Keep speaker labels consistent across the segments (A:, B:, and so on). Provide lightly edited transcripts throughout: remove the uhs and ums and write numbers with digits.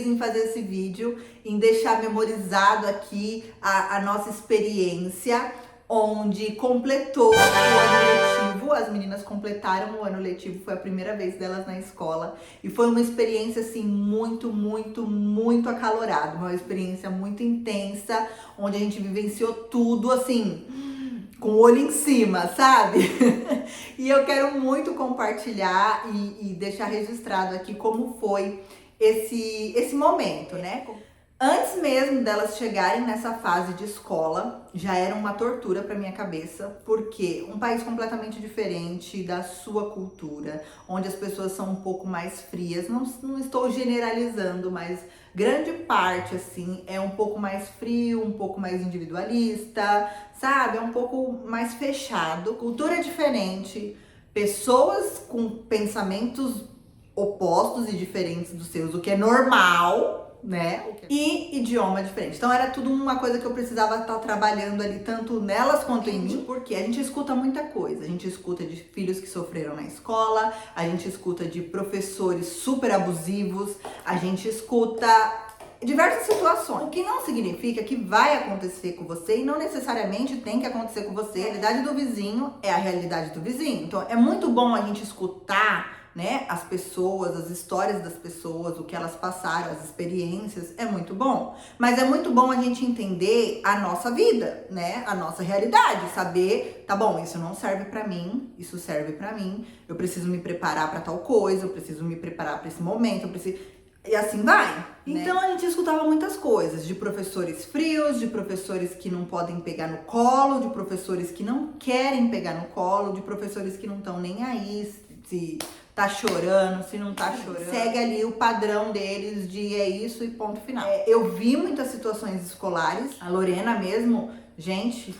A: feliz em fazer esse vídeo, em deixar memorizado aqui a nossa experiência, onde completou o ano letivo. As meninas completaram o ano letivo, foi a primeira vez delas na escola. E foi uma experiência, assim, muito acalorada. Uma experiência muito intensa, onde a gente vivenciou tudo, assim, com o olho em cima, sabe? E eu quero muito compartilhar e deixar registrado aqui como foi esse momento, né? Antes mesmo delas chegarem nessa fase de escola, já era uma tortura para minha cabeça, porque um país completamente diferente da sua cultura, onde as pessoas são um pouco mais frias, não estou generalizando, mas grande parte, assim, é um pouco mais frio, um pouco mais individualista, sabe? É um pouco mais fechado, cultura diferente, pessoas com pensamentos opostos e diferentes dos seus, o que é normal, né? E idioma diferente. Então era tudo uma coisa que eu precisava estar trabalhando ali, tanto nelas quanto em mim, porque a gente escuta muita coisa. A gente escuta de filhos que sofreram na escola, a gente escuta de professores super abusivos, a gente escuta diversas situações. O que não significa que vai acontecer com você e não necessariamente tem que acontecer com você. A realidade do vizinho é a realidade do vizinho. Então é muito bom a gente escutar, né, as pessoas, as histórias das pessoas, o que elas passaram, as experiências, é muito bom. Mas é muito bom a gente entender a nossa vida, né, a nossa realidade, saber, tá bom, isso não serve pra mim, isso serve pra mim, eu preciso me preparar pra tal coisa, eu preciso me preparar pra esse momento, eu preciso... E assim vai, né? Então a gente escutava muitas coisas, de professores frios, de professores que não podem pegar no colo, de professores que não querem pegar no colo, de professores que não estão nem aí, se tá chorando, se não tá chorando. Segue ali o padrão deles de é isso e ponto final. Eu vi muitas situações escolares, a Lorena mesmo, gente,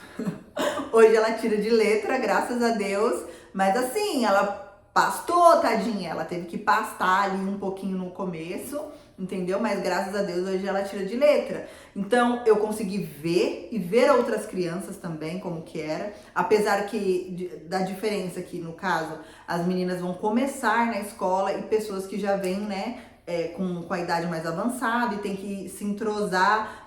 A: hoje ela tira de letra, graças a Deus, mas assim, ela pastou, tadinha, ela teve que pastar ali um pouquinho no começo, entendeu? Mas graças a Deus hoje ela tira de letra. Então eu consegui ver e ver outras crianças também como que era, apesar que da diferença aqui no caso, as meninas vão começar na escola e pessoas que já vêm, né, com a idade mais avançada e tem que se entrosar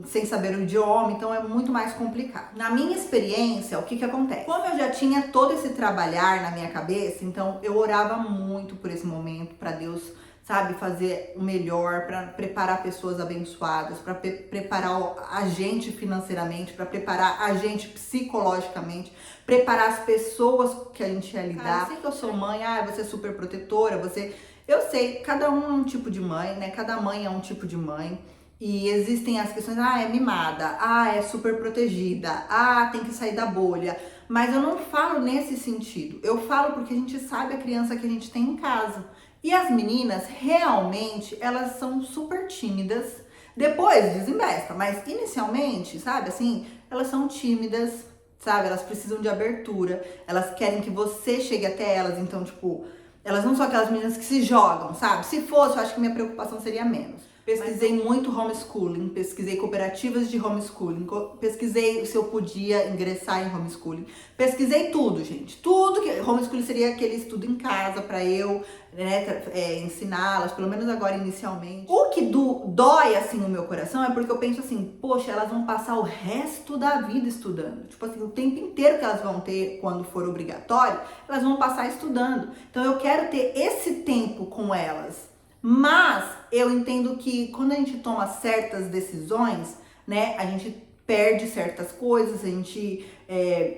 A: sem saber o idioma, então é muito mais complicado. Na minha experiência, o que acontece? Como eu já tinha todo esse trabalhar na minha cabeça, então eu orava muito por esse momento, para Deus, sabe, fazer o melhor, para preparar pessoas abençoadas, para preparar a gente financeiramente, para preparar a gente psicologicamente, preparar as pessoas que a gente ia lidar. Eu sei que eu sou mãe, você é super protetora, você... Eu sei, cada um é um tipo de mãe, né? Cada mãe é um tipo de mãe. E existem as questões, é mimada, é super protegida, tem que sair da bolha. Mas eu não falo nesse sentido. Eu falo porque a gente sabe a criança que a gente tem em casa. E as meninas, realmente, elas são super tímidas. Depois desembesta, mas inicialmente, sabe, assim, elas são tímidas, sabe? Elas precisam de abertura, elas querem que você chegue até elas. Então, tipo, elas não são aquelas meninas que se jogam, sabe? Se fosse, eu acho que minha preocupação seria menos. Pesquisei muito homeschooling, pesquisei cooperativas de homeschooling, pesquisei se eu podia ingressar em homeschooling, pesquisei tudo, gente, tudo que homeschooling seria aquele estudo em casa para eu, né, ensiná-las, pelo menos agora inicialmente. O que dói assim no meu coração é porque eu penso assim, poxa, elas vão passar o resto da vida estudando, tipo assim, o tempo inteiro que elas vão ter quando for obrigatório, elas vão passar estudando. Então eu quero ter esse tempo com elas. Mas eu entendo que quando a gente toma certas decisões, né, a gente perde certas coisas, a gente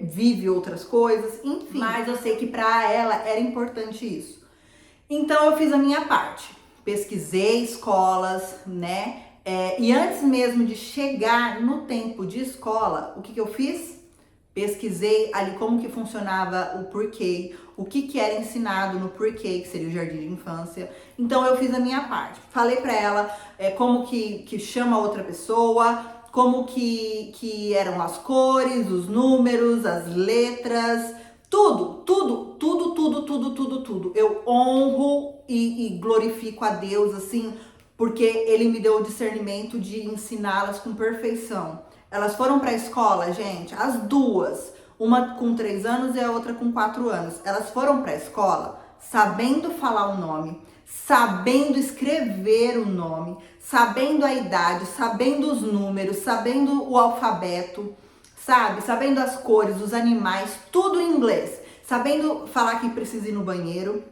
A: vive outras coisas, enfim. Mas eu sei que para ela era importante isso. Então eu fiz a minha parte, pesquisei escolas, né, e antes mesmo de chegar no tempo de escola, o que eu fiz? Pesquisei ali como que funcionava o pre-K, o que era ensinado no pre-K, que seria o jardim de infância. Então eu fiz a minha parte. Falei pra ela como que chama outra pessoa, como que eram as cores, os números, as letras, tudo. Eu honro e glorifico a Deus, assim, porque Ele me deu o discernimento de ensiná-las com perfeição. Elas foram para a escola, gente, as duas, uma com 3 anos e a outra com 4 anos. Elas foram para a escola sabendo falar o nome, sabendo escrever o nome, sabendo a idade, sabendo os números, sabendo o alfabeto, sabe? Sabendo as cores, os animais, tudo em inglês. Sabendo falar que precisa ir no banheiro,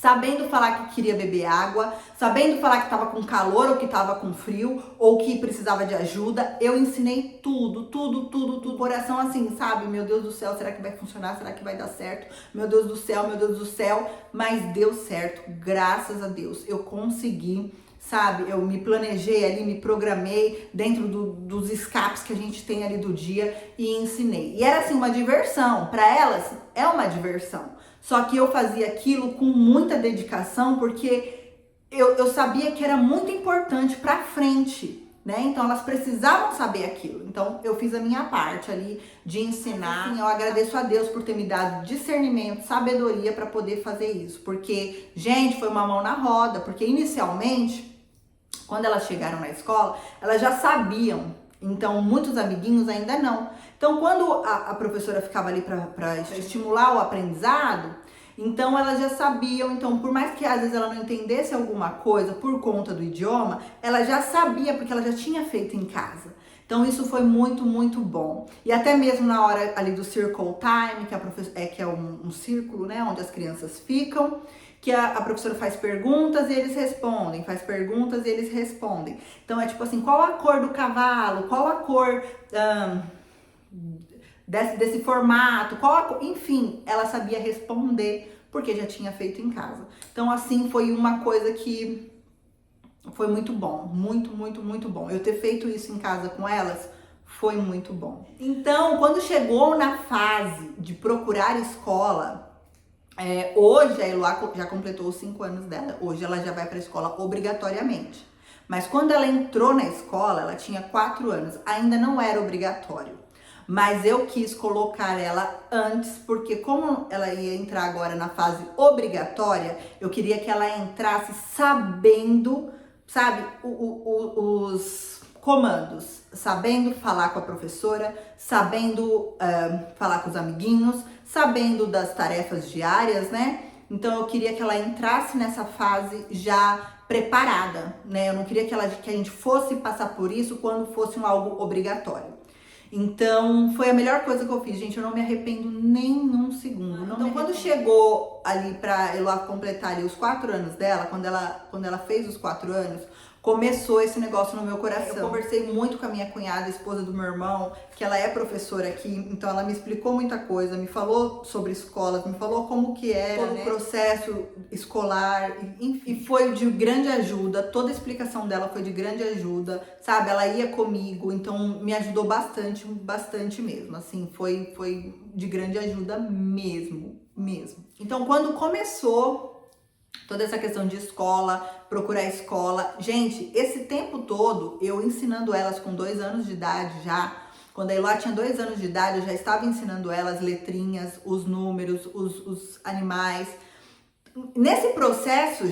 A: sabendo falar que queria beber água, sabendo falar que estava com calor ou que estava com frio ou que precisava de ajuda. Eu ensinei tudo, tudo, tudo, tudo. Coração assim, sabe? Meu Deus do céu, será que vai funcionar? Será que vai dar certo? Meu Deus do céu, meu Deus do céu. Mas deu certo, graças a Deus. Eu consegui, sabe? Eu me planejei ali, me programei dentro dos escapes que a gente tem ali do dia e ensinei. E era assim, uma diversão. Para elas, é uma diversão. Só que eu fazia aquilo com muita dedicação, porque eu sabia que era muito importante para frente, né? Então elas precisavam saber aquilo. Então eu fiz a minha parte ali de ensinar. Assim, eu agradeço a Deus por ter me dado discernimento, sabedoria para poder fazer isso. Porque, gente, foi uma mão na roda. Porque inicialmente, quando elas chegaram na escola, elas já sabiam. Então muitos amiguinhos ainda não. Então, quando a professora ficava ali para estimular o aprendizado, então elas já sabiam. Então, por mais que às vezes ela não entendesse alguma coisa por conta do idioma, ela já sabia, porque ela já tinha feito em casa. Então, isso foi muito, muito bom. E até mesmo na hora ali do Circle Time, que é um círculo, né, onde as crianças ficam, que a professora faz perguntas e eles respondem, faz perguntas e eles respondem. Então, é tipo assim, qual a cor do cavalo? Qual a cor... Desse formato, enfim, ela sabia responder porque já tinha feito em casa. Então, assim, foi uma coisa que foi muito bom, muito, muito, muito bom. Eu ter feito isso em casa com elas foi muito bom. Então, quando chegou na fase de procurar escola, hoje a Eloá já completou os 5 anos dela, hoje ela já vai para a escola obrigatoriamente. Mas quando ela entrou na escola, ela tinha 4 anos, ainda não era obrigatório. Mas eu quis colocar ela antes, porque como ela ia entrar agora na fase obrigatória, eu queria que ela entrasse sabendo, sabe, os comandos, sabendo falar com a professora, sabendo falar com os amiguinhos, sabendo das tarefas diárias, né? Então eu queria que ela entrasse nessa fase já preparada, né? Eu não queria que a gente fosse passar por isso quando fosse algo obrigatório. Então, foi a melhor coisa que eu fiz, gente. Eu não me arrependo nem num segundo. Então, quando chegou ali pra Eloá completar ali os 4 anos dela, quando ela fez os 4 anos, começou esse negócio no meu coração. Eu conversei muito com a minha cunhada, esposa do meu irmão, que ela é professora aqui, então ela me explicou muita coisa, me falou sobre escolas, me falou como que era, todo o processo escolar, enfim. E foi de grande ajuda, toda a explicação dela foi de grande ajuda, sabe? Ela ia comigo, então me ajudou bastante, bastante mesmo, assim, foi de grande ajuda mesmo. Então, quando começou toda essa questão de escola, procurar escola. Gente, esse tempo todo, eu ensinando elas com 2 anos de idade já. Quando a Eloá tinha 2 anos de idade, eu já estava ensinando elas letrinhas, os números, os animais. Nesse processo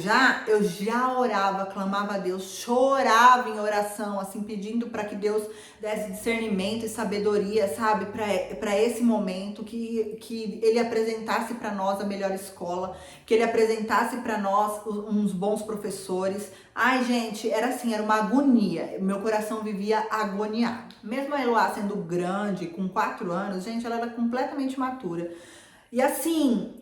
A: eu já orava, clamava a Deus, chorava em oração, assim, pedindo para que Deus desse discernimento e sabedoria, sabe, para esse momento, que Ele apresentasse para nós a melhor escola, que Ele apresentasse para nós uns bons professores. Ai, gente, era assim, era uma agonia, meu coração vivia agoniado. Mesmo a Eloá sendo grande, com 4 anos, gente, ela era completamente imatura. E assim,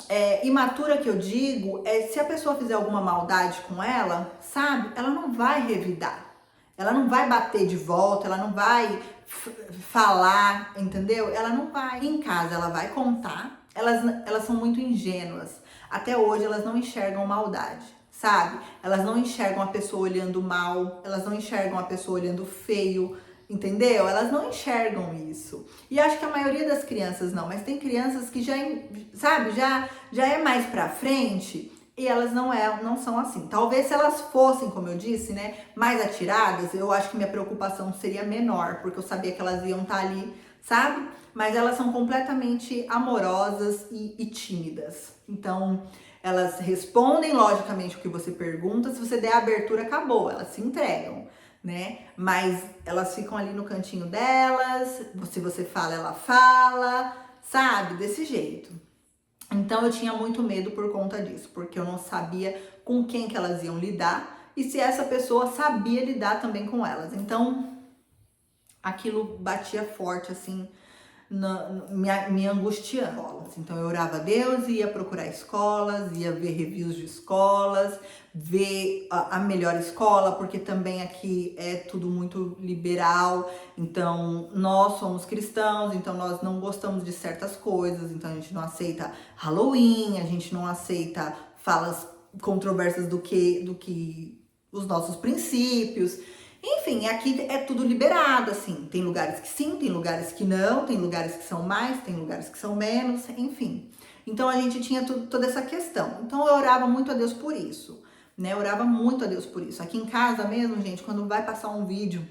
A: imatura que eu digo, se a pessoa fizer alguma maldade com ela, sabe? Ela não vai revidar. Ela não vai bater de volta, ela não vai falar, entendeu? Ela não vai. Em casa, ela vai contar. Elas são muito ingênuas. Até hoje, elas não enxergam maldade, sabe? Elas não enxergam a pessoa olhando mal, elas não enxergam a pessoa olhando feio, entendeu? Elas não enxergam isso. E acho que a maioria das crianças não, mas tem crianças que já, sabe, já é mais pra frente e elas não são assim. Talvez se elas fossem, como eu disse, né, mais atiradas, eu acho que minha preocupação seria menor, porque eu sabia que elas iam estar ali, sabe? Mas elas são completamente amorosas e tímidas. Então, elas respondem logicamente o que você pergunta, se você der a abertura, acabou, elas se entregam, né? Mas elas ficam ali no cantinho delas, se você fala, ela fala, sabe? Desse jeito. Então eu tinha muito medo por conta disso, porque eu não sabia com quem que elas iam lidar e se essa pessoa sabia lidar também com elas. Então, aquilo batia forte, assim, me angustiando. Então eu orava a Deus, ia procurar escolas, ia ver reviews de escolas, ver a melhor escola, porque também aqui é tudo muito liberal, então nós somos cristãos, então nós não gostamos de certas coisas, então a gente não aceita Halloween, a gente não aceita falas controversas do que os nossos princípios. Enfim, aqui é tudo liberado, assim, tem lugares que sim, tem lugares que não, tem lugares que são mais, tem lugares que são menos, enfim. Então a gente tinha toda essa questão. Então eu orava muito a Deus por isso, né? Eu orava muito a Deus por isso. Aqui em casa mesmo, gente, quando vai passar um vídeo,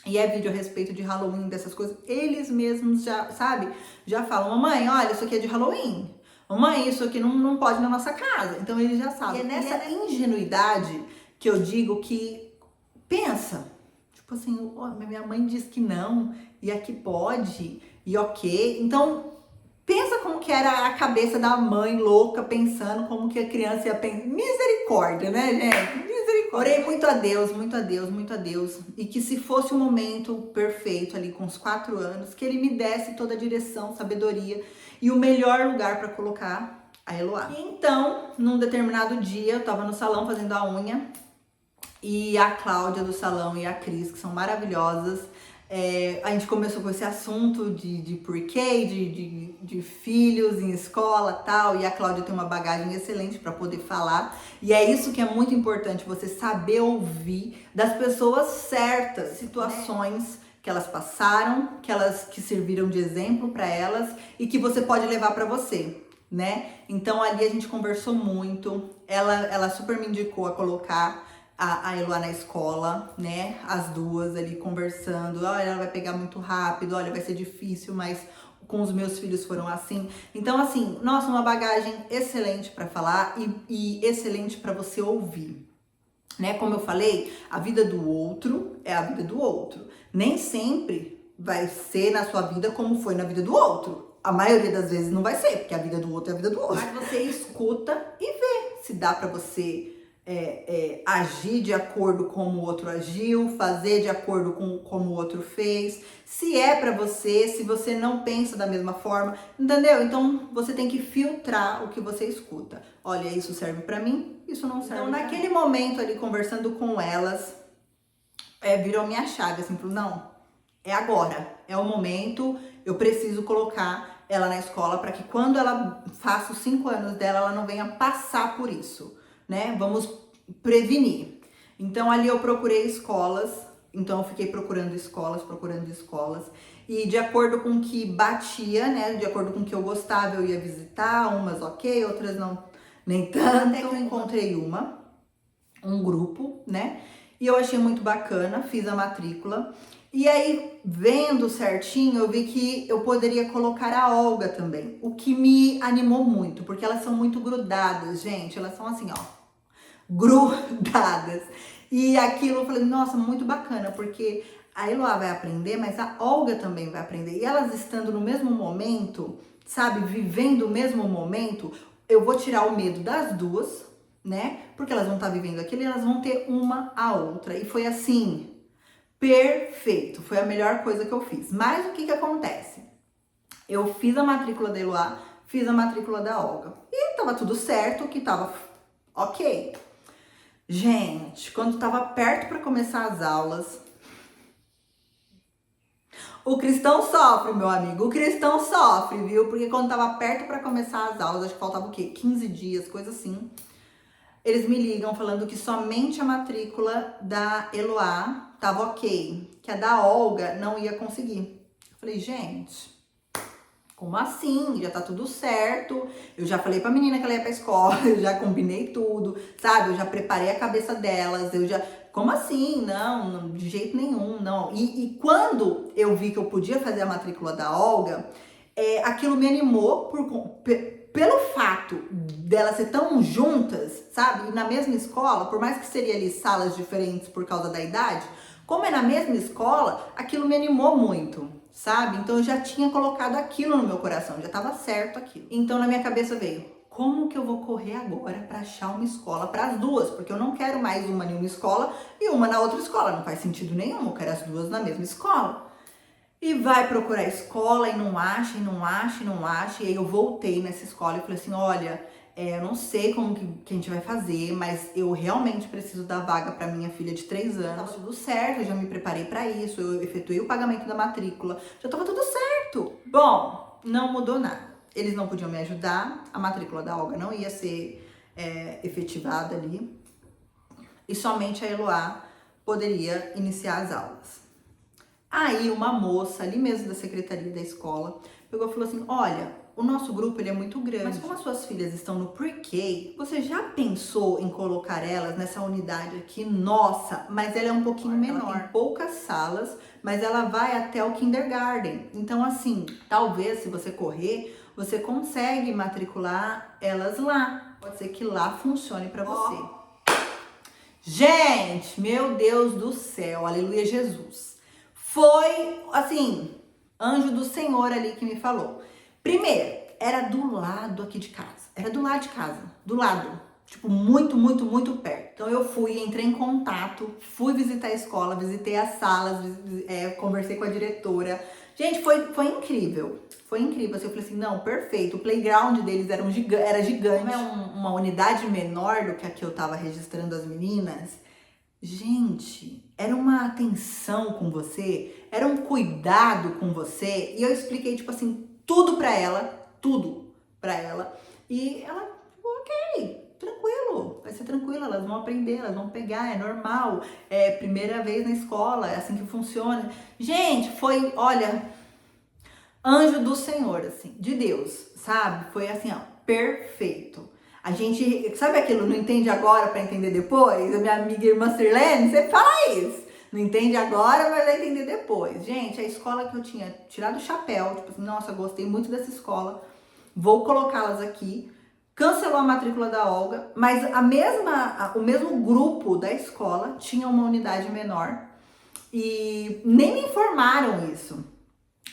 A: e é vídeo a respeito de Halloween, dessas coisas, eles mesmos já, sabe, já falam, mamãe, olha, isso aqui é de Halloween. Mamãe, isso aqui não pode ir na nossa casa. Então eles já sabem. E é nessa ingenuidade que eu digo que pensa, tipo assim, oh, minha mãe diz que não, e aqui pode, e ok. Então, pensa como que era a cabeça da mãe louca, pensando como que a criança ia pensar. Misericórdia, né, gente? Misericórdia. Orei muito a Deus, muito a Deus, muito a Deus. E que se fosse um momento perfeito ali com os 4 anos, que ele me desse toda a direção, sabedoria e o melhor lugar para colocar a Eloá. E então, num determinado dia, eu tava no salão fazendo a unha, e a Cláudia do salão e a Cris, que são maravilhosas, a gente começou com esse assunto de pre-K, de filhos em escola e tal, e a Cláudia tem uma bagagem excelente para poder falar, e é isso que é muito importante, você saber ouvir das pessoas certas, situações que elas passaram, que serviram de exemplo para elas e que você pode levar para você, né? Então ali a gente conversou muito, ela super me indicou a colocar a Eloá na escola, né? As duas ali conversando. Olha, ela vai pegar muito rápido, olha, vai ser difícil, mas com os meus filhos foram assim. Então, assim, nossa, uma bagagem excelente para falar e excelente para você ouvir, né? Como eu falei, a vida do outro é a vida do outro. Nem sempre vai ser na sua vida como foi na vida do outro. A maioria das vezes não vai ser, porque a vida do outro é a vida do outro. Mas você escuta e vê se dá para você agir de acordo com como o outro agiu, fazer de acordo com como o outro fez, se é pra você, se você não pensa da mesma forma, entendeu? Então você tem que filtrar o que você escuta. Olha, isso serve pra mim, isso não serve. Então naquele momento ali conversando com elas, virou minha chave, assim, falou, não, é agora, é o momento, eu preciso colocar ela na escola para que quando ela faça os 5 anos dela, ela não venha passar por isso, né? Vamos prevenir. Então ali eu procurei escolas, então eu fiquei procurando escolas, e de acordo com o que batia, né? De acordo com o que eu gostava, eu ia visitar, umas ok, outras não, nem tanto. Até que eu encontrei um grupo, né? E eu achei muito bacana, fiz a matrícula. E aí, vendo certinho, eu vi que eu poderia colocar a Olga também, o que me animou muito, porque elas são muito grudadas, gente, elas são assim, ó, grudadas. E aquilo eu falei, nossa, muito bacana, porque a Eloá vai aprender, mas a Olga também vai aprender. E elas estando no mesmo momento, sabe, vivendo o mesmo momento, eu vou tirar o medo das duas, né, porque elas vão estar vivendo aquilo e elas vão ter uma a outra. E foi assim, perfeito, foi a melhor coisa que eu fiz. Mas o que que acontece? Eu fiz a matrícula da Eloá, fiz a matrícula da Olga. E tava tudo certo, que tava ok. Gente, quando tava perto para começar as aulas, o cristão sofre, meu amigo, o cristão sofre, viu? Porque quando tava perto para começar as aulas, acho que faltava o quê? 15 dias, coisa assim. Eles me ligam falando que somente a matrícula da Eloá tava ok, que a da Olga não ia conseguir. Eu falei, gente, como assim? Já tá tudo certo. Eu já falei pra menina que ela ia pra escola, eu já combinei tudo, sabe? Eu já preparei a cabeça delas, Como assim? Não, de jeito nenhum, não. E quando eu vi que eu podia fazer a matrícula da Olga, aquilo me animou pelo fato delas ser tão juntas, sabe? E na mesma escola, por mais que seria ali salas diferentes por causa da idade, como é na mesma escola, aquilo me animou muito, sabe? Então eu já tinha colocado aquilo no meu coração, já estava certo aquilo. Então na minha cabeça veio, como que eu vou correr agora para achar uma escola para as duas? Porque eu não quero mais uma em uma escola e uma na outra escola. Não faz sentido nenhum, eu quero as duas na mesma escola. E vai procurar escola e não acha, e não acha, e não acha. E aí eu voltei nessa escola e falei assim, olha, eu não sei como que a gente vai fazer, mas eu realmente preciso da vaga para minha filha de 3 anos. Tava tudo certo, eu já me preparei para isso, eu efetuei o pagamento da matrícula, já tava tudo certo. Bom, não mudou nada. Eles não podiam me ajudar, a matrícula da Olga não ia ser efetivada ali. E somente a Eloá poderia iniciar as aulas. Aí uma moça ali mesmo da secretaria da escola pegou e falou assim, olha, o nosso grupo ele é muito grande, mas como as suas filhas estão no pre-K, você já pensou em colocar elas nessa unidade aqui? Nossa, mas ela é um pouquinho menor, ela tem poucas salas, mas ela vai até o kindergarten. Então assim, talvez se você correr, você consegue matricular elas lá. Pode ser que lá funcione para você. Gente, meu Deus do céu, aleluia Jesus. Foi, assim, anjo do Senhor ali que me falou. Primeiro, era do lado aqui de casa. Era do lado de casa, do lado. Tipo, muito, muito, muito perto. Então eu fui, entrei em contato, fui visitar a escola, visitei as salas, conversei com a diretora. Gente, foi incrível. Foi incrível. Assim, eu falei assim, não, perfeito. O playground deles era gigante. Como é uma unidade menor do que a que eu tava registrando as meninas, gente, era uma atenção com você, era um cuidado com você. E eu expliquei, tipo assim, tudo pra ela. E ela, tipo, ok, tranquilo, vai ser tranquilo, elas vão aprender, elas vão pegar, é normal. É primeira vez na escola, é assim que funciona. Gente, foi, olha, anjo do Senhor, assim, de Deus, sabe? Foi assim, ó, perfeito. A gente, sabe aquilo, não entende agora para entender depois? A minha amiga irmã Sirlene, você fala isso. Não entende agora, mas vai entender depois. Gente, a escola que eu tinha tirado o chapéu, tipo assim, nossa, gostei muito dessa escola, vou colocá-las aqui. Cancelou a matrícula da Olga, mas o mesmo grupo da escola tinha uma unidade menor e nem me informaram isso.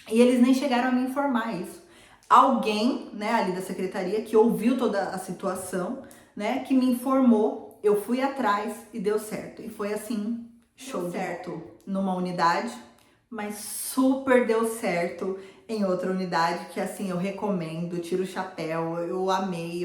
A: E eles nem chegaram a me informar isso. Alguém, né, ali da secretaria que ouviu toda a situação, né, que me informou, eu fui atrás e deu certo. E foi assim, show certo numa unidade, mas super deu certo em outra unidade, que assim, eu recomendo, tiro o chapéu, eu amei.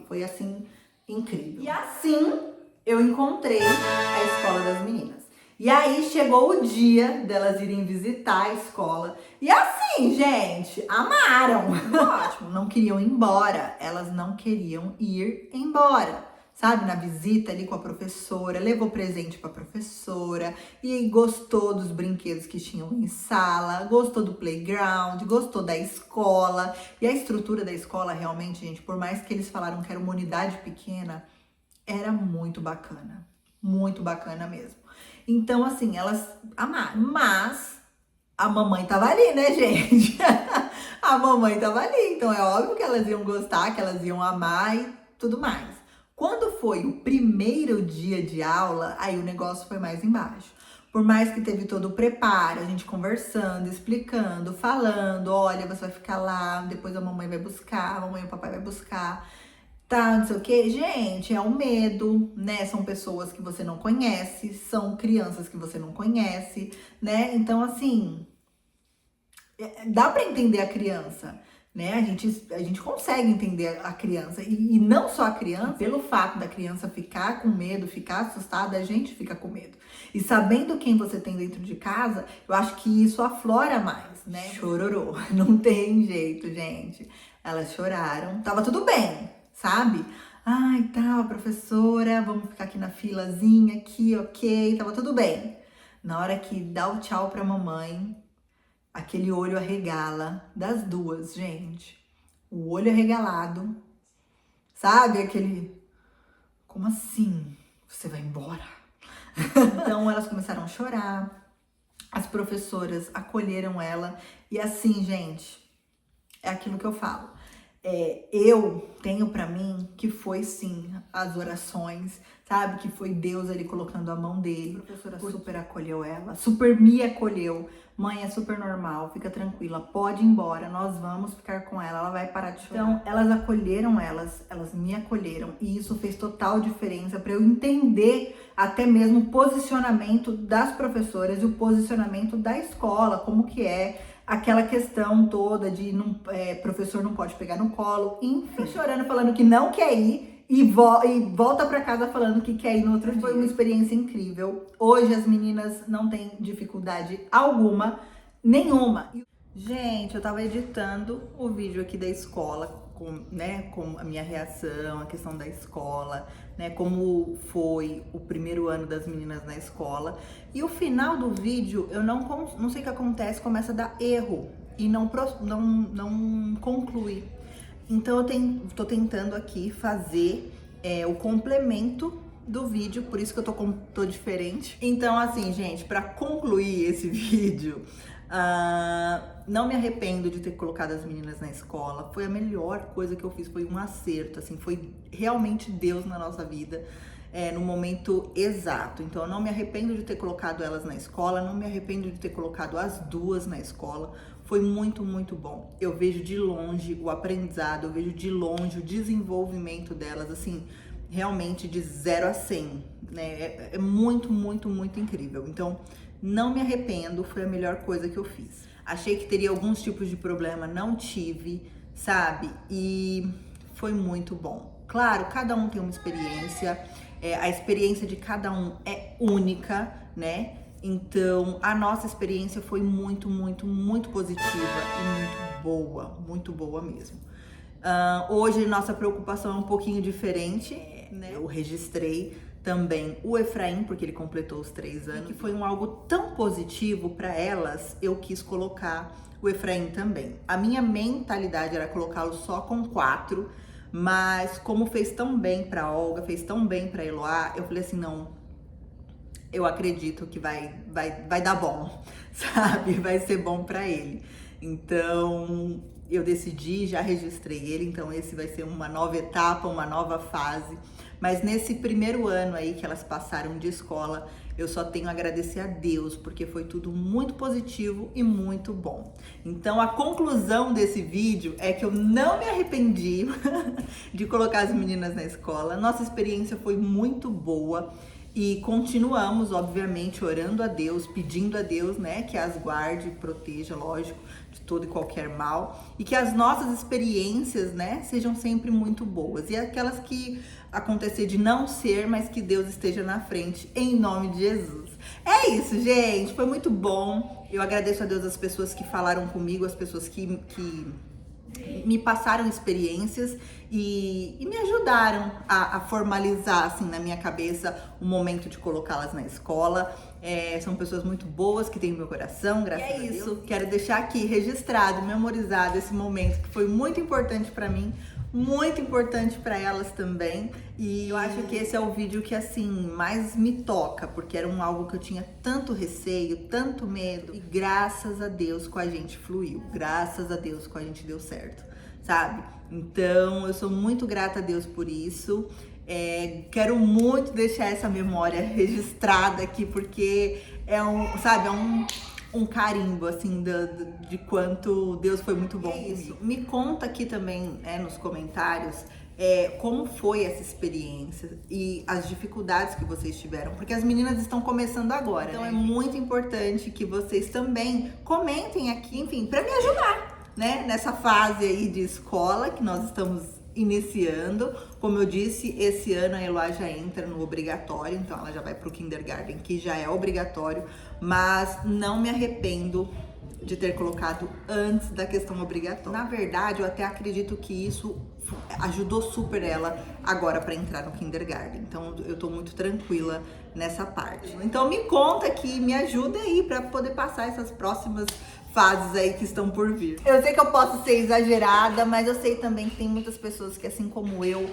A: Foi assim, incrível. E assim, eu encontrei a escola das meninas. E aí chegou o dia delas irem visitar a escola. E assim, gente, amaram. Ótimo, não queriam ir embora. Elas não queriam ir embora. Sabe, na visita ali com a professora, levou presente pra professora e gostou dos brinquedos que tinham em sala, gostou do playground, gostou da escola. E a estrutura da escola realmente, gente, por mais que eles falaram que era uma unidade pequena, era muito bacana mesmo. Então, assim, elas amaram, mas a mamãe tava ali, né, gente? A mamãe tava ali, então é óbvio que elas iam gostar, que elas iam amar e tudo mais. Quando foi o primeiro dia de aula, aí o negócio foi mais embaixo. Por mais que teve todo o preparo, a gente conversando, explicando, falando, olha, você vai ficar lá, depois a mamãe vai buscar, a mamãe e o papai vai buscar. Tá, não sei o que, gente, é um medo, né? São pessoas que você não conhece, são crianças que você não conhece, né? Então, assim, dá pra entender a criança, né? A gente consegue entender a criança, e não só a criança, pelo fato da criança ficar com medo, ficar assustada, a gente fica com medo. E sabendo quem você tem dentro de casa, eu acho que isso aflora mais, né? Chororô, não tem jeito, gente. Elas choraram, tava tudo bem, sabe? Ai, tá, professora, vamos ficar aqui na filazinha, aqui, ok, tava tudo bem. Na hora que dá o tchau pra mamãe, aquele olho arregala das duas, gente. O olho arregalado, sabe? Aquele, como assim? Você vai embora? Então elas começaram a chorar, as professoras acolheram ela, e assim, gente, é aquilo que eu falo. Eu tenho pra mim que foi sim as orações, sabe? Que foi Deus ali colocando a mão dele. A professora super acolheu ela, super me acolheu. Mãe, é super normal, fica tranquila, pode ir embora, nós vamos ficar com ela vai parar de chorar. Então, elas acolheram elas me acolheram, e isso fez total diferença para eu entender até mesmo o posicionamento das professoras e o posicionamento da escola, como que é aquela questão toda de professor não pode pegar no colo, enfim, chorando, falando que não quer ir. E volta pra casa falando que quer ir no outro dia. Foi uma experiência incrível. Hoje as meninas não têm dificuldade alguma, nenhuma. Gente, eu tava editando o vídeo aqui da escola, com a minha reação, a questão da escola, né, como foi o primeiro ano das meninas na escola. E o final do vídeo, eu não sei o que acontece, começa a dar erro e não conclui. Então eu tô tentando aqui fazer o complemento do vídeo, por isso que eu tô diferente. Então assim, gente, pra concluir esse vídeo, não me arrependo de ter colocado as meninas na escola. Foi a melhor coisa que eu fiz, foi um acerto, assim, foi realmente Deus na nossa vida. No momento exato. Então eu não me arrependo de ter colocado elas na escola, não me arrependo de ter colocado as duas na escola. Foi muito, muito bom. Eu vejo de longe o aprendizado, eu vejo de longe o desenvolvimento delas, assim, realmente de 0 a 100, né? É muito, muito, muito incrível. Então, não me arrependo, foi a melhor coisa que eu fiz. Achei que teria alguns tipos de problema, não tive, sabe? E foi muito bom. Claro, cada um tem uma experiência, a experiência de cada um é única, né? Então, a nossa experiência foi muito, muito, muito positiva e muito boa mesmo. Hoje, nossa preocupação é um pouquinho diferente, né? Eu registrei também o Efraim, porque ele completou os 3 anos, e que foi algo tão positivo para elas, eu quis colocar o Efraim também. A minha mentalidade era colocá-lo só com 4, mas como fez tão bem para Olga, fez tão bem para Eloá, eu falei assim, não, eu acredito que vai dar bom, sabe? Vai ser bom para ele. Então, eu decidi, já registrei ele, então esse vai ser uma nova etapa, uma nova fase. Mas nesse primeiro ano aí que elas passaram de escola, eu só tenho a agradecer a Deus, porque foi tudo muito positivo e muito bom. Então a conclusão desse vídeo é que eu não me arrependi de colocar as meninas na escola. Nossa experiência foi muito boa. E continuamos, obviamente, orando a Deus, pedindo a Deus, né, que as guarde e proteja, lógico, de todo e qualquer mal. E que as nossas experiências, né, sejam sempre muito boas. E aquelas que acontecer de não ser, mas que Deus esteja na frente, em nome de Jesus. É isso, gente. Foi muito bom. Eu agradeço a Deus as pessoas que falaram comigo, as pessoas que me passaram experiências e me ajudaram a formalizar assim na minha cabeça o momento de colocá-las na escola. São pessoas muito boas que têm no meu coração, graças a Deus. É isso, quero deixar aqui registrado, memorizado esse momento que foi muito importante para mim, muito importante para elas também. E eu acho que esse é o vídeo que assim mais me toca, porque era algo que eu tinha tanto receio, tanto medo, e graças a Deus com a gente fluiu, graças a Deus com a gente deu certo, sabe? Então eu sou muito grata a Deus por isso. Quero muito deixar essa memória registrada aqui, porque é um carimbo, assim, de quanto Deus foi muito bom comigo. Me conta aqui também, nos comentários, como foi essa experiência e as dificuldades que vocês tiveram, porque as meninas estão começando agora, então é muito importante que vocês também comentem aqui, enfim, para me ajudar, né, nessa fase aí de escola que nós estamos iniciando. Como eu disse, esse ano a Eloá já entra no obrigatório, então ela já vai pro kindergarten, que já é obrigatório, mas não me arrependo de ter colocado antes da questão obrigatória. Na verdade, eu até acredito que isso ajudou super ela agora para entrar no kindergarten. Então eu tô muito tranquila nessa parte. Então me conta aqui, me ajuda aí para poder passar essas próximas fases aí que estão por vir. Eu sei que eu posso ser exagerada, mas eu sei também que tem muitas pessoas que, assim como eu,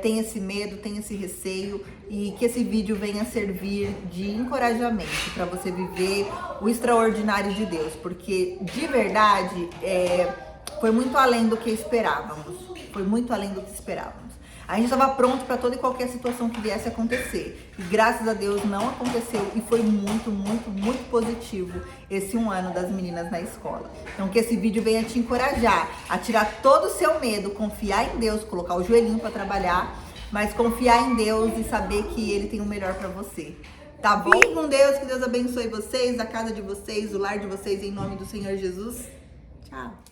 A: tem esse medo, tem esse receio, e que esse vídeo venha servir de encorajamento para você viver o extraordinário de Deus, porque de verdade foi muito além do que esperávamos. Foi muito além do que esperávamos. A gente estava pronto para toda e qualquer situação que viesse a acontecer. E graças a Deus não aconteceu e foi muito, muito, muito positivo esse 1 ano das meninas na escola. Então que esse vídeo venha te encorajar a tirar todo o seu medo, confiar em Deus, colocar o joelhinho para trabalhar, mas confiar em Deus e saber que Ele tem o melhor para você. Tá bom? Fique com Deus, que Deus abençoe vocês, a casa de vocês, o lar de vocês, em nome do Senhor Jesus. Tchau.